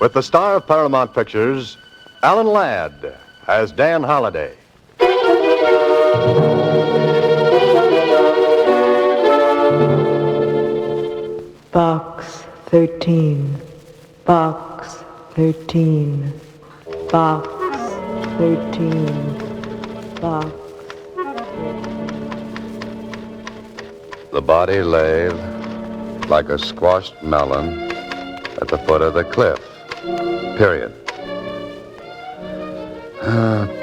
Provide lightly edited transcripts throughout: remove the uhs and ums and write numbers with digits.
With the star of Paramount Pictures, Alan Ladd as Dan Holliday. Box 13. Box 13. Box 13. Box 13. The body lay like a squashed melon at the foot of the cliff. Period.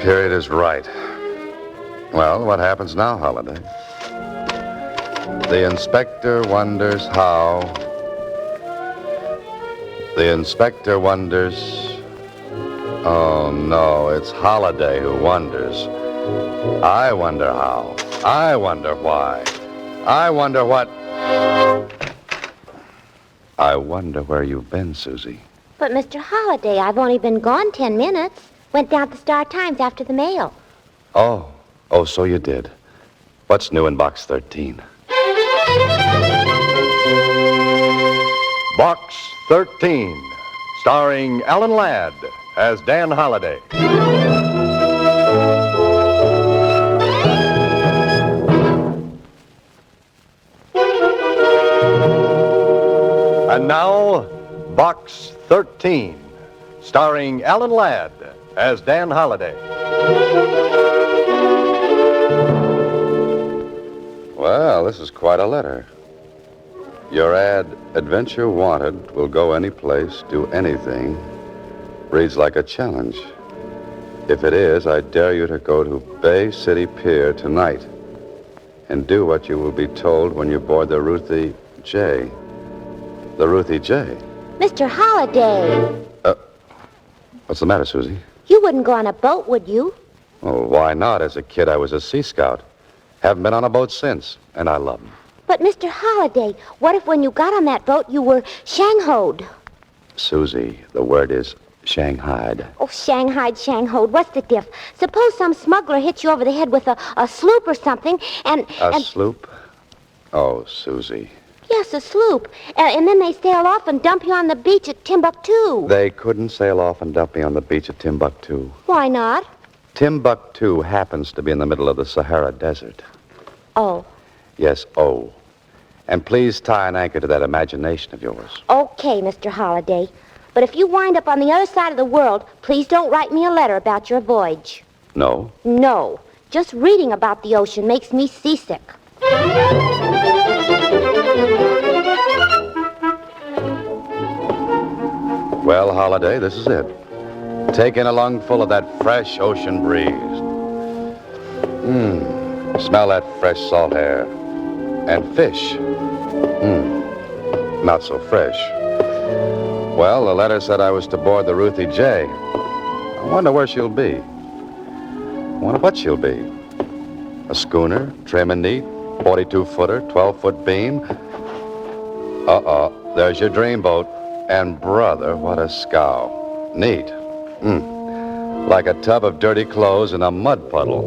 Period is right. Well, what happens now, Holliday? The inspector wonders how. The inspector wonders. Oh, no, it's Holliday who wonders. I wonder how. I wonder why. I wonder what. I wonder where you've been, Suzy. But, Mr. Holliday, I've only been gone 10 minutes. Went down to Star-Times after the mail. Oh, so you did. What's new in Box 13? Box 13, starring Alan Ladd as Dan Holliday. And now, Box 13, starring Alan Ladd as Dan Holliday. Well, this is quite a letter. Your ad, Adventure Wanted, will go any place, do anything, reads like a challenge. If it is, I dare you to go to Bay City Pier tonight and do what you will be told when you board the Ruthie J. The Ruthie J. Mr. Holliday. What's the matter, Suzy? You wouldn't go on a boat, would you? Oh, why not? As a kid, I was a Sea Scout. Haven't been on a boat since, and I love them. But, Mr. Holliday, what if when you got on that boat you were Shanghaied? Suzy, the word is Shanghaied. Oh, Shanghaied, Shanghaied, what's the diff? Suppose some smuggler hits you over the head with a sloop or something, and... A sloop? Oh, Suzy. Yes, a sloop. And then they sail off and dump you on the beach at Timbuktu. They couldn't sail off and dump me on the beach at Timbuktu. Why not? Timbuktu happens to be in the middle of the Sahara Desert. Oh. Yes, oh. And please tie an anchor to that imagination of yours. Okay, Mr. Holliday. But if you wind up on the other side of the world, please don't write me a letter about your voyage. No? No. Just reading about the ocean makes me seasick. Well, Holliday, this is it. Take in a lungful of that fresh ocean breeze. Smell that fresh salt air. And fish. Not so fresh. Well, the letter said I was to board the Ruthie J. I wonder where she'll be. I wonder what she'll be. A schooner, trim and neat, 42-footer, 12-foot beam. There's your dreamboat. And, brother, what a scow. Neat. Like a tub of dirty clothes in a mud puddle.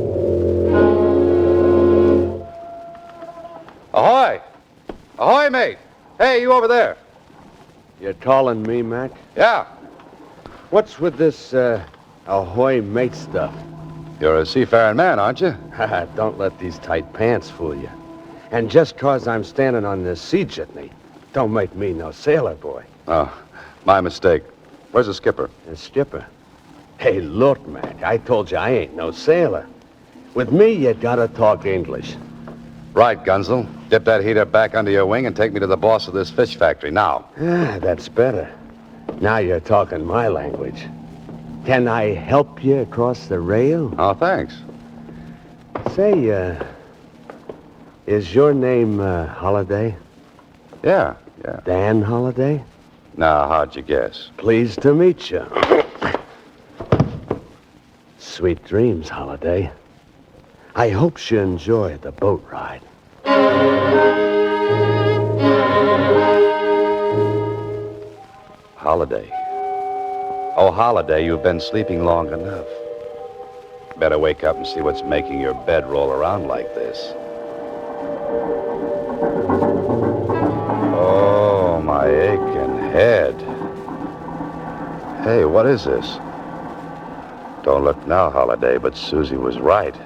Ahoy! Ahoy, mate! Hey, you over there. You're calling me, Mac? Yeah. What's with this, ahoy mate stuff? You're a seafaring man, aren't you? Don't let these tight pants fool you. And just 'cause I'm standing on this sea jitney, don't make me no sailor boy. Oh, my mistake. Where's the skipper? The skipper? Hey, look, Mac, I told you I ain't no sailor. With me, you gotta talk English. Right, Gunzel. Dip that heater back under your wing and take me to the boss of this fish factory now. That's better. Now you're talking my language. Can I help you across the rail? Oh, thanks. Say, is your name, Holliday? Yeah. Dan Holliday? Now, how'd you guess? Pleased to meet you. Sweet dreams, Holliday. I hope you enjoy the boat ride. Holliday. Oh, Holliday, you've been sleeping long enough. Better wake up and see what's making your bed roll around like this. Oh, my aching head. Hey, what is this? Don't look now, Holiday, but Suzy was right.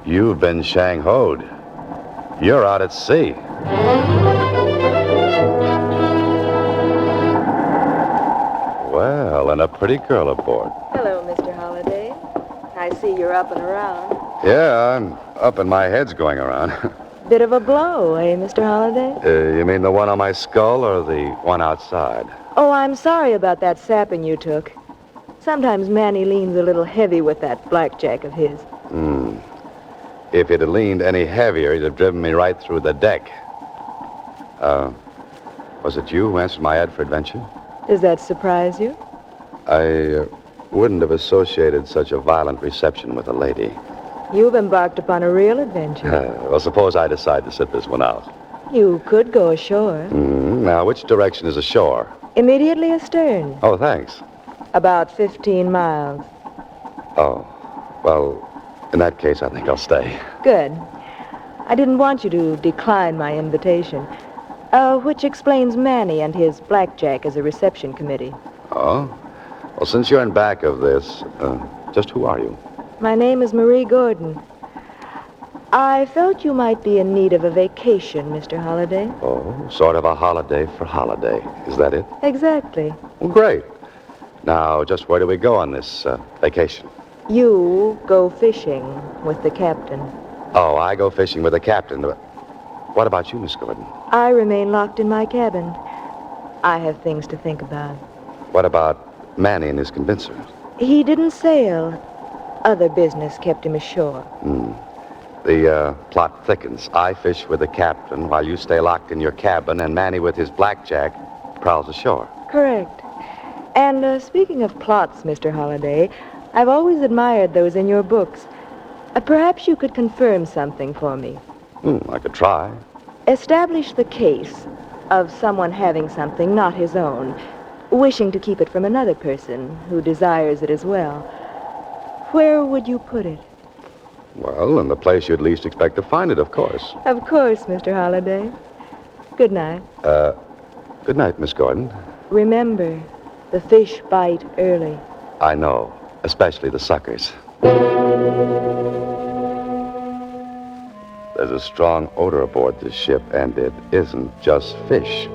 You've been Shanghaied. You're out at sea. Well, and a pretty girl aboard. Hello, Mr. Holliday. I see you're up and around. Yeah, I'm up and my head's going around. Bit of a blow, eh, Mr. Holliday? You mean the one on my skull or the one outside? Oh, I'm sorry about that sapping you took. Sometimes Manny leans a little heavy with that blackjack of his. If he'd have leaned any heavier, he'd have driven me right through the deck. Was it you who answered my ad for adventure? Does that surprise you? I wouldn't have associated such a violent reception with a lady. You've embarked upon a real adventure. Well, suppose I decide to sit this one out. You could go ashore. Now, which direction is ashore? Immediately astern. Oh, thanks. About 15 miles. Oh, well, in that case, I think I'll stay. Good. I didn't want you to decline my invitation. Which explains Manny and his blackjack as a reception committee. Oh? Well, since you're in back of this, just who are you? My name is Marie Gordon. I felt you might be in need of a vacation, Mr. Holliday. Oh, sort of a holiday for holiday. Is that it? Exactly. Well, great. Now, just where do we go on this vacation? You go fishing with the captain. Oh, I go fishing with the captain. What about you, Miss Gordon? I remain locked in my cabin. I have things to think about. What about Manny and his convincer? He didn't sail. Other business kept him ashore. The plot thickens. I fish with the captain while you stay locked in your cabin, and Manny with his blackjack prowls ashore. Correct. And speaking of plots, Mr. Holliday, I've always admired those in your books. Perhaps you could confirm something for me. I could try. Establish the case of someone having something not his own, wishing to keep it from another person who desires it as well. Where would you put it? Well, in the place you'd least expect to find it, of course. Of course, Mr. Holliday. Good night. Good night, Miss Gordon. Remember, the fish bite early. I know, especially the suckers. There's a strong odor aboard this ship, and it isn't just fish.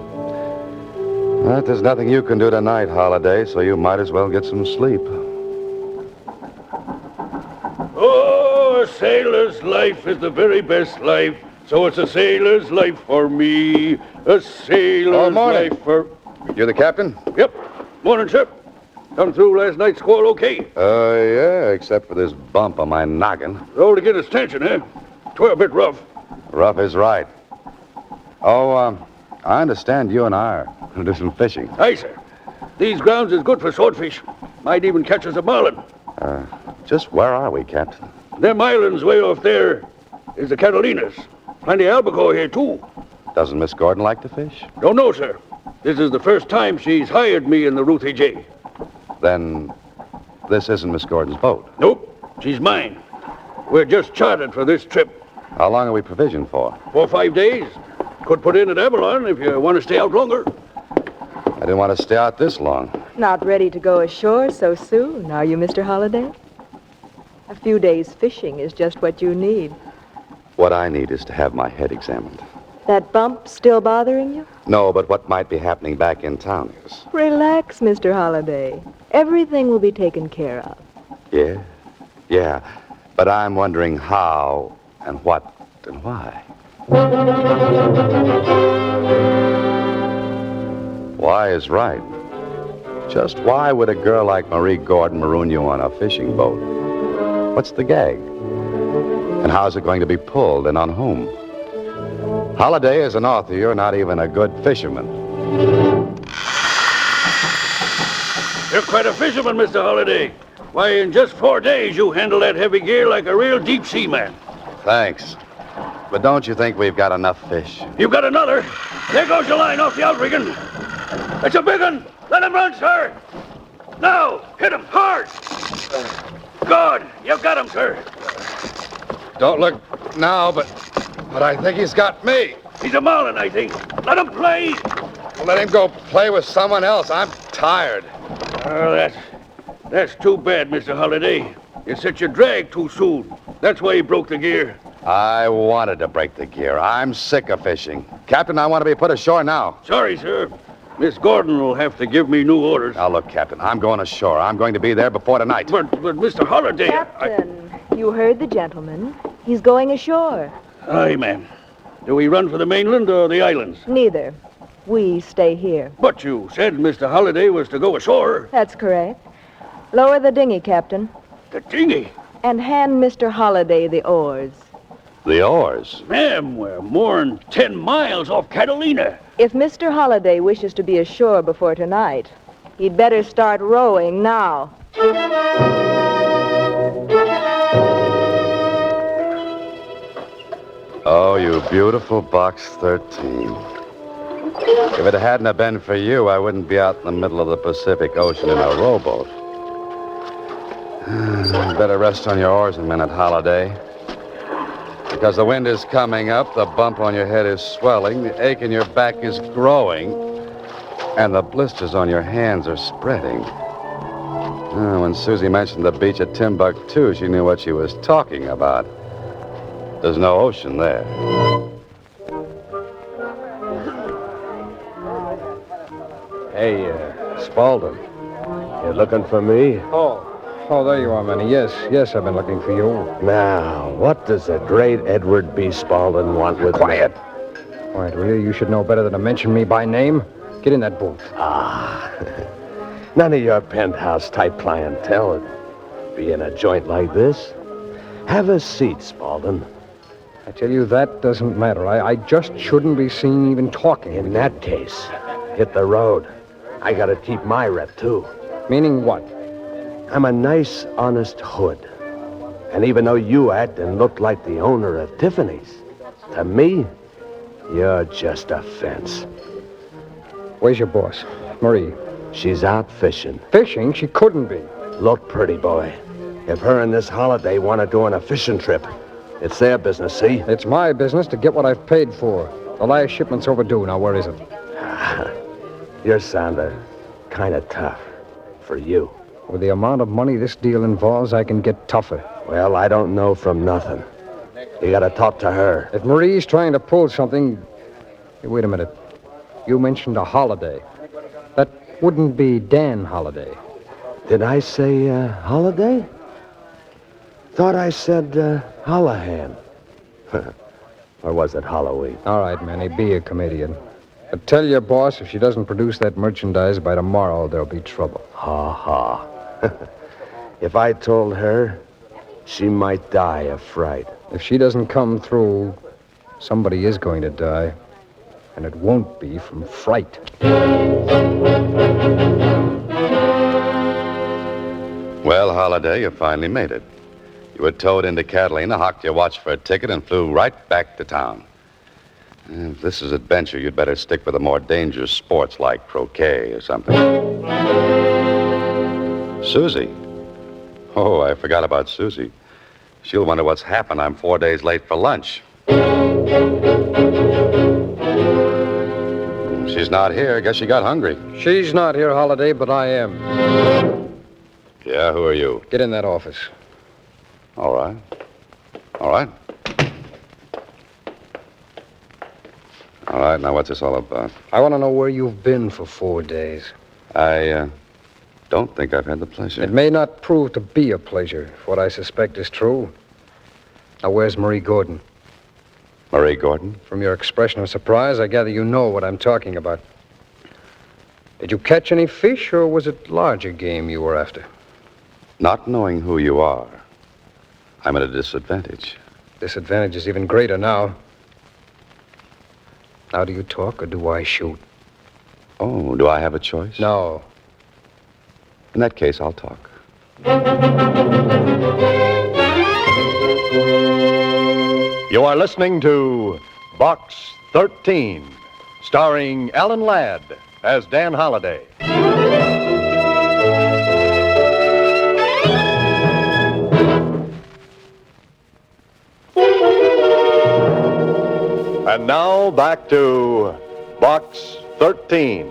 But there's nothing you can do tonight, Holiday, so you might as well get some sleep. Oh, a sailor's life is the very best life. So it's a sailor's life for me. A sailor's morning. life for... You're the captain? Yep. Morning, sir. Come through last night's squall okay? Yeah, except for this bump on my noggin. Rolled against his tension, eh? 'Twere a bit rough. Rough is right. Oh, I understand you and I are going to do some fishing. Aye, sir. These grounds is good for swordfish. Might even catch us a marlin. Just where are we, Captain? Them islands way off there is the Catalinas. Plenty of albacore here, too. Doesn't Miss Gordon like to fish? Don't know, sir. This is the first time she's hired me in the Ruthie J. Then this isn't Miss Gordon's boat. Nope. She's mine. We're just chartered for this trip. How long are we provisioned for? 4 or 5 days. Could put in at Avalon if you want to stay out longer. I didn't want to stay out this long. Not ready to go ashore so soon, are you, Mr. Holliday? A few days fishing is just what you need. What I need is to have my head examined. That bump still bothering you? No, but what might be happening back in town is... Relax, Mr. Holliday. Everything will be taken care of. Yeah. But I'm wondering how and what and why. Why is right. Just why would a girl like Marie Gordon maroon you on a fishing boat? What's the gag? And how's it going to be pulled and on whom? Holiday, as an author, you're not even a good fisherman. You're quite a fisherman, Mr. Holliday. Why, in just 4 days, you handle that heavy gear like a real deep-sea man. Thanks. But don't you think we've got enough fish? You've got another. There goes your line off the outrigging. It's a big one. Let him run, sir. Now, hit him hard. Good. You've got him, sir. Don't look now, but I think he's got me. He's a marlin, I think. Let him play. Let him go play with someone else. I'm tired. That's too bad, Mr. Holliday. You set your drag too soon. That's why he broke the gear. I wanted to break the gear. I'm sick of fishing. Captain, I want to be put ashore now. Sorry, sir. Miss Gordon will have to give me new orders. Now, look, Captain, I'm going ashore. I'm going to be there before tonight. But Mr. Holliday... Captain, you heard the gentleman. He's going ashore. Aye, ma'am. Do we run for the mainland or the islands? Neither. We stay here. But you said Mr. Holliday was to go ashore. That's correct. Lower the dinghy, Captain, The dinghy. and hand Mr. Holliday the oars. The oars? Ma'am, we're more'n 10 miles off Catalina. If Mr. Holliday wishes to be ashore before tonight, he'd better start rowing now. Oh, you beautiful Box 13. If it hadn't have been for you, I wouldn't be out in the middle of the Pacific Ocean in a rowboat. Better rest on your oars a minute, Holliday. Because the wind is coming up, the bump on your head is swelling, the ache in your back is growing, and the blisters on your hands are spreading. When Suzy mentioned the beach at Timbuktu, she knew what she was talking about. There's no ocean there. Hey, Spaulding. You looking for me? Oh, there you are, Manny. Yes, I've been looking for you. Now, what does the great Edward B. Spaulding want with Quiet. me? Quiet, will you? You should know better than to mention me by name. Get in that boat. None of your penthouse-type clientele would be in a joint like this. Have a seat, Spaulding. I tell you, that doesn't matter. I just shouldn't be seen even talking. In that case, hit the road. I gotta keep my rep, too. Meaning what? I'm a nice, honest hood. And even though you act and look like the owner of Tiffany's, to me, you're just a fence. Where's your boss? Marie. She's out fishing. Fishing? She couldn't be. Look, pretty boy. If her and this Holiday want to go on a fishing trip, it's their business, see? It's my business to get what I've paid for. The last shipment's overdue. Now, where is it? You're sounding kind of tough for you. With the amount of money this deal involves, I can get tougher. Well, I don't know from nothing. You gotta talk to her. If Marie's trying to pull something... Hey, wait a minute. You mentioned a Holiday. That wouldn't be Dan Holiday. Did I say Holiday? Thought I said Holohan. Or was it Halloween? All right, Manny, be a comedian. But tell your boss if she doesn't produce that merchandise by tomorrow, there'll be trouble. Ha ha. If I told her, she might die of fright. If she doesn't come through, somebody is going to die. And it won't be from fright. Well, Holiday, you finally made it. You were towed into Catalina, hocked your watch for a ticket, and flew right back to town. If this is adventure, you'd better stick with the more dangerous sports like croquet or something. Suzy. Oh, I forgot about Suzy. She'll wonder what's happened. I'm 4 days late for lunch. She's not here. Guess she got hungry. She's not here, Holiday, but I am. Yeah, who are you? Get in that office. All right. All right. All right, now what's this all about? I want to know where you've been for 4 days. I don't think I've had the pleasure. It may not prove to be a pleasure if what I suspect is true. Now, where's Marie Gordon? Marie Gordon? From your expression of surprise, I gather you know what I'm talking about. Did you catch any fish, or was it larger game you were after? Not knowing who you are, I'm at a disadvantage. Disadvantage is even greater now. Now, do you talk, or do I shoot? Oh, do I have a choice? No. In that case, I'll talk. You are listening to Box 13, starring Alan Ladd as Dan Holliday. And now back to Box 13,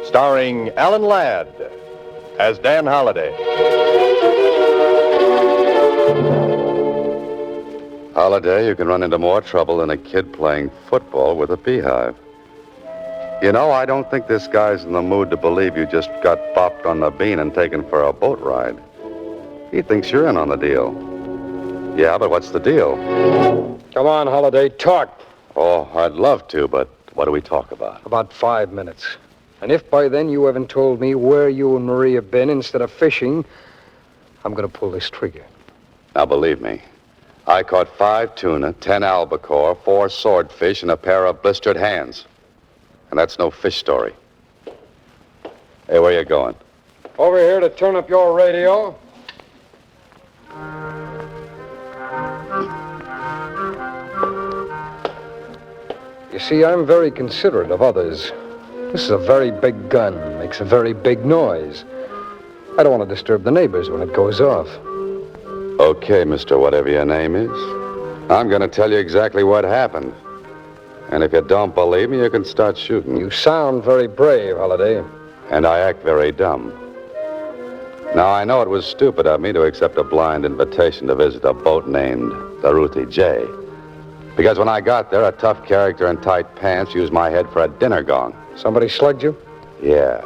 starring Alan Ladd as Dan Holliday. Holiday, you can run into more trouble than a kid playing football with a beehive. You know, I don't think this guy's in the mood to believe you just got bopped on the bean and taken for a boat ride. He thinks you're in on the deal. Yeah, but what's the deal? Come on, Holiday, talk. Oh, I'd love to, but what do we talk about? About 5 minutes. And if by then you haven't told me where you and Marie have been instead of fishing, I'm going to pull this trigger. Now, believe me, I caught 5 tuna, 10 albacore, 4 swordfish, and a pair of blistered hands. And that's no fish story. Hey, where you going? Over here to turn up your radio. You see, I'm very considerate of others. This is a very big gun, makes a very big noise. I don't want to disturb the neighbors when it goes off. Okay, mister, whatever your name is. I'm going to tell you exactly what happened. And if you don't believe me, you can start shooting. You sound very brave, Holiday. And I act very dumb. Now, I know it was stupid of me to accept a blind invitation to visit a boat named the Ruthie J. Because when I got there, a tough character in tight pants used my head for a dinner gong. Somebody slugged you? Yeah.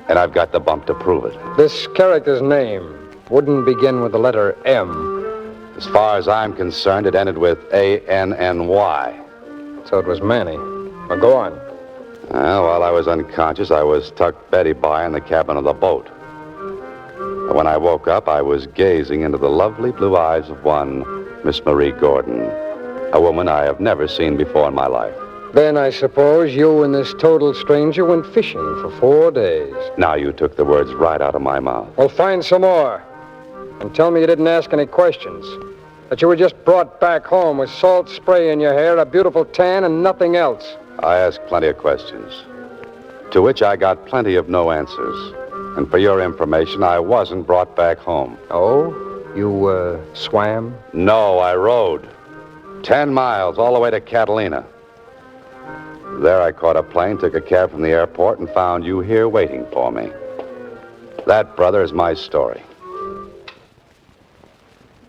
And I've got the bump to prove it. This character's name wouldn't begin with the letter M. As far as I'm concerned, it ended with A-N-N-Y. So it was Manny. Well, go on. Well, while I was unconscious, I was tucked Betty by in the cabin of the boat. And when I woke up, I was gazing into the lovely blue eyes of one Miss Marie Gordon, a woman I have never seen before in my life. Then I suppose you and this total stranger went fishing for 4 days. Now you took the words right out of my mouth. Well, find some more. And tell me you didn't ask any questions. That you were just brought back home with salt spray in your hair, a beautiful tan, and nothing else. I asked plenty of questions, to which I got plenty of no answers. And for your information, I wasn't brought back home. Oh? You, swam? No, I rode. 10 miles all the way to Catalina. There I caught a plane, took a cab from the airport, and found you here waiting for me. That, brother, is my story.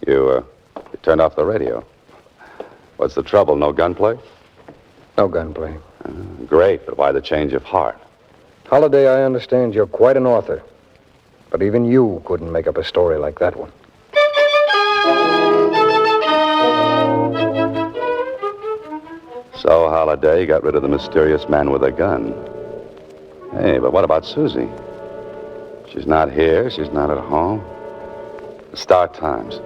You turned off the radio. What's the trouble? No gunplay? No gunplay. Great, but why the change of heart? Holiday, I understand you're quite an author. But even you couldn't make up a story like that one. So, Holiday got rid of the mysterious man with a gun. Hey, but what about Suzy? She's not here. She's not at home. The Star Times.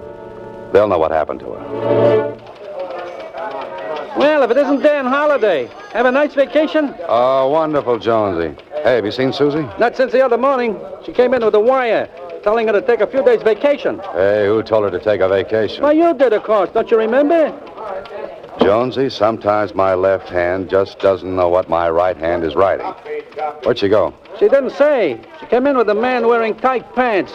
They'll know what happened to her. Well, if it isn't Dan Holliday. Have a nice vacation? Oh, wonderful, Jonesy. Hey, have you seen Suzy? Not since the other morning. She came in with a wire telling her to take a few days vacation. Hey, who told her to take a vacation? Well, you did, of course. Don't you remember? Jonesy, sometimes my left hand just doesn't know what my right hand is writing. Where'd she go? She didn't say. She came in with a man wearing tight pants.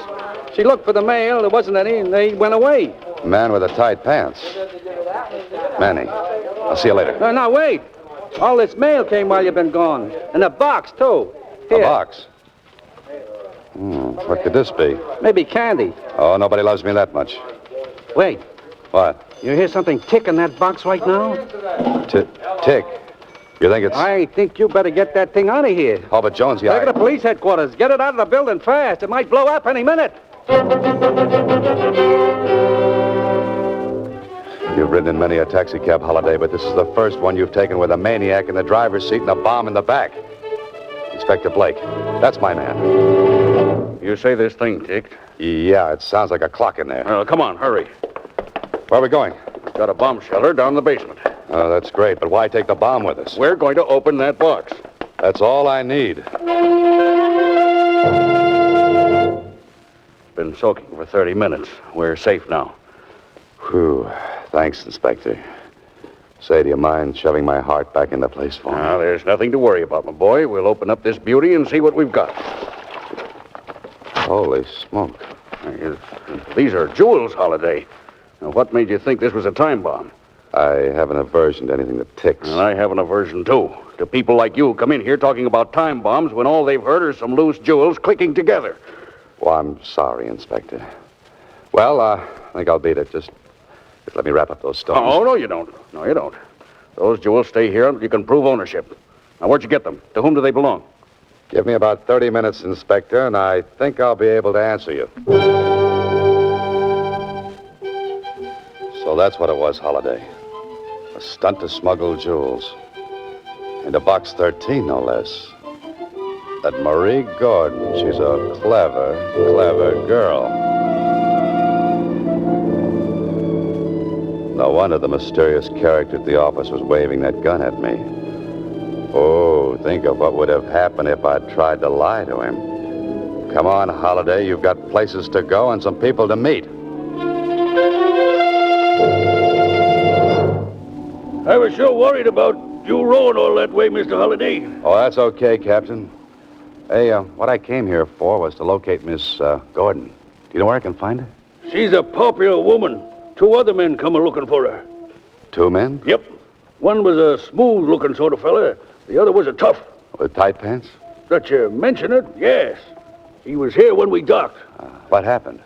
She looked for the mail. There wasn't any, and they went away. Man with the tight pants. Manny, I'll see you later. Now, wait. All this mail came while you've been gone. And a box, too. A Here. box? What could this be? Maybe candy. Oh, nobody loves me that much. Wait. What? You hear something tick in that box right now? Tick. You think it's... I think you better get that thing out of here. Oh, but Jonesy, Take it to police headquarters. Get it out of the building fast. It might blow up any minute. You've ridden in many a taxi cab, Holiday, but this is the first one you've taken with a maniac in the driver's seat and a bomb in the back. Inspector Blake. That's my man. You say this thing ticked? Yeah, it sounds like a clock in there. Come on, hurry. Where are we going? We've got a bomb shelter down in the basement. Oh, that's great, but why take the bomb with us? We're going to open that box. That's all I need. Been soaking for 30 minutes. We're safe now. Whew. Thanks, Inspector. Say, do you mind shoving my heart back into place for me? Now, there's nothing to worry about, my boy. We'll open up this beauty and see what we've got. Holy smoke. These are jewels, Holiday. Now, what made you think this was a time bomb? I have an aversion to anything that ticks. And I have an aversion, too, to people like you who come in here talking about time bombs when all they've heard are some loose jewels clicking together. Well, I'm sorry, Inspector. Well, I think I'll beat it. Just let me wrap up those stones. Oh, no, you don't. No, you don't. Those jewels stay here until you can prove ownership. Now, where'd you get them? To whom do they belong? Give me about 30 minutes, Inspector, and I think I'll be able to answer you. So that's what it was, Holiday. A stunt to smuggle jewels. Into Box 13, no less. That Marie Gordon, she's a clever, clever girl. No wonder the mysterious character at the office was waving that gun at me. Oh, think of what would have happened if I'd tried to lie to him. Come on, Holiday, you've got places to go and some people to meet. I was sure worried about you rowing all that way, Mr. Holliday. Oh, that's okay, Captain. Hey, what I came here for was to locate Miss Gordon. Do you know where I can find her? She's a popular woman. 2 other men come a-looking for her. 2 men? Yep. One was a smooth-looking sort of fella. The other was a tough. With tight pants? That you mention it, yes. He was here when we docked. What happened?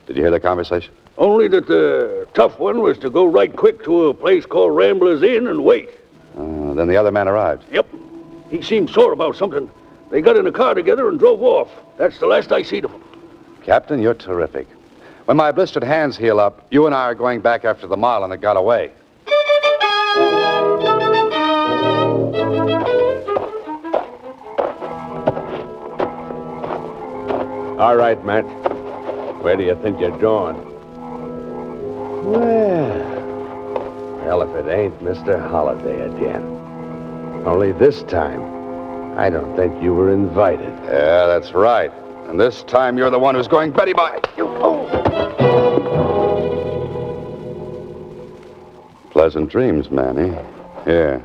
Did you hear the conversation? Only that the tough one was to go right quick to a place called Rambler's Inn and wait. Then the other man arrived. Yep. He seemed sore about something. They got in a car together and drove off. That's the last I seen of them. Captain, you're terrific. When my blistered hands heal up, you and I are going back after the Marlin that got away. All right, Matt. Where do you think you're going? Well, if it ain't Mr. Holliday again. Only this time, I don't think you were invited. Yeah, that's right. And this time you're the one who's going Betty by. Pleasant dreams, Manny. Here.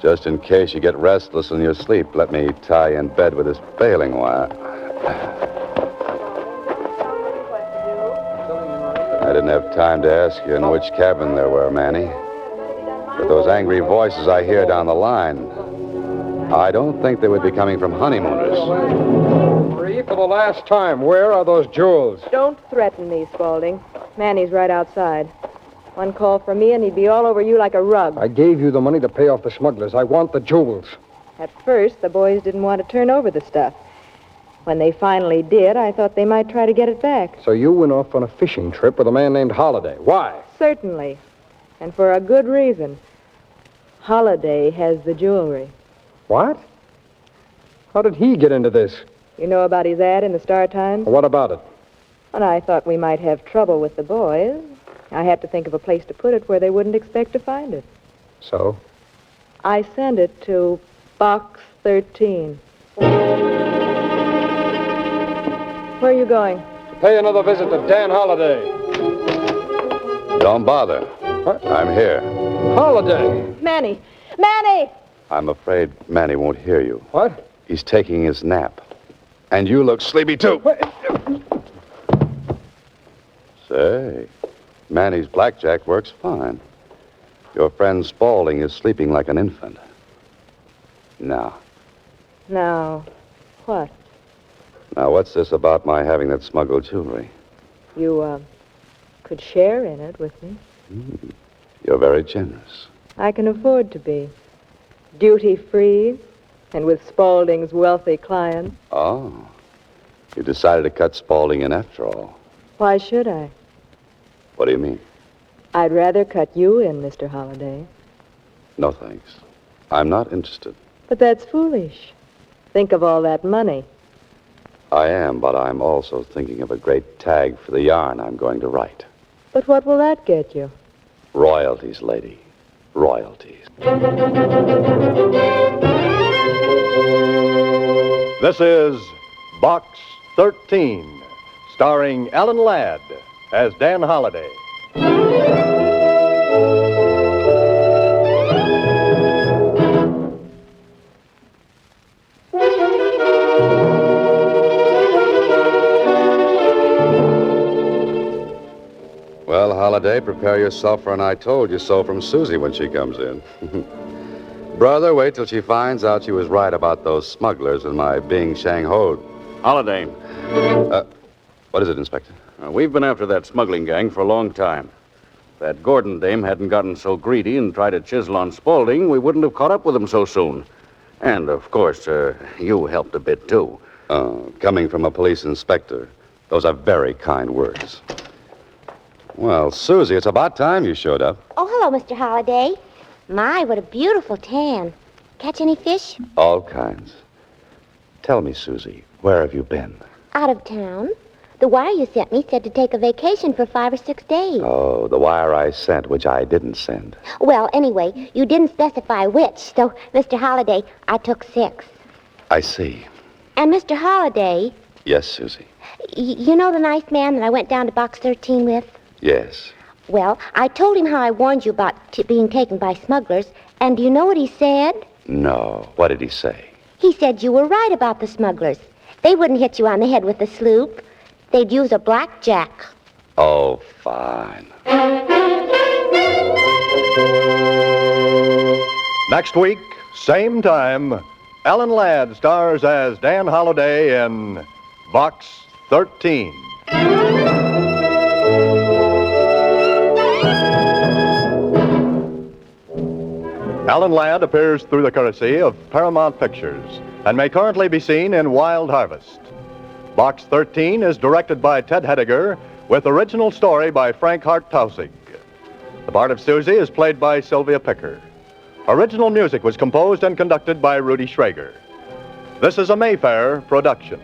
Just in case you get restless in your sleep, let me tie you in bed with this bailing wire. I didn't have time to ask you in which cabin there were, Manny. With those angry voices I hear down the line, I don't think they would be coming from honeymooners. Marie, for the last time, where are those jewels? Don't threaten me, Spaulding. Manny's right outside. One call from me and he'd be all over you like a rug. I gave you the money to pay off the smugglers. I want the jewels. At first, the boys didn't want to turn over the stuff. When they finally did, I thought they might try to get it back. So you went off on a fishing trip with a man named Holliday. Why? Certainly. And for a good reason. Holliday has the jewelry. What? How did he get into this? You know about his ad in the Star-Times? What about it? And I thought we might have trouble with the boys. I had to think of a place to put it where they wouldn't expect to find it. So? I sent it to Box 13. Where are you going? Pay another visit to Dan Holliday. Don't bother. What? I'm here. Holliday! Manny! Manny! I'm afraid Manny won't hear you. What? He's taking his nap. And you look sleepy, too. Say, Manny's blackjack works fine. Your friend Spaulding is sleeping like an infant. Now, What? Now, what's this about my having that smuggled jewelry? You, could share in it with me. You're very generous. I can afford to be. Duty-free, and with Spaulding's wealthy clients. Oh. You decided to cut Spaulding in after all. Why should I? What do you mean? I'd rather cut you in, Mr. Holliday. No, thanks. I'm not interested. But that's foolish. Think of all that money. I am, but I'm also thinking of a great tag for the yarn I'm going to write. But what will that get you? Royalties, lady. Royalties. This is Box 13, starring Alan Ladd as Dan Holliday. Well, Holliday, prepare yourself for an I told you so from Suzy when she comes in. Brother, wait till she finds out she was right about those smugglers and my being Shanghaied. Holliday, What is it, Inspector? We've been after that smuggling gang for a long time. If that Gordon dame hadn't gotten so greedy and tried to chisel on Spaulding, we wouldn't have caught up with him so soon. And, of course, you helped a bit, too. Coming from a police inspector, those are very kind words. Well, Suzy, it's about time you showed up. Oh, hello, Mr. Holliday. My, what a beautiful tan. Catch any fish? All kinds. Tell me, Suzy, where have you been? Out of town. The wire you sent me said to take a vacation for 5 or 6 days. Oh, the wire I sent, which I didn't send. Well, anyway, you didn't specify which, so, Mr. Holliday, I took 6. I see. And, Mr. Holliday... Yes, Suzy. You know the nice man that I went down to Box 13 with? Yes. Well, I told him how I warned you about being taken by smugglers, and do you know what he said? No. What did he say? He said you were right about the smugglers. They wouldn't hit you on the head with a sloop. They'd use a blackjack. Oh, fine. Next week, same time, Alan Ladd stars as Dan Holliday in Box 13. Alan Ladd appears through the courtesy of Paramount Pictures and may currently be seen in Wild Harvest. Box 13 is directed by Ted Hediger with original story by Frank Hart Tausig. The part of Suzy is played by Sylvia Picker. Original music was composed and conducted by Rudy Schrager. This is a Mayfair production.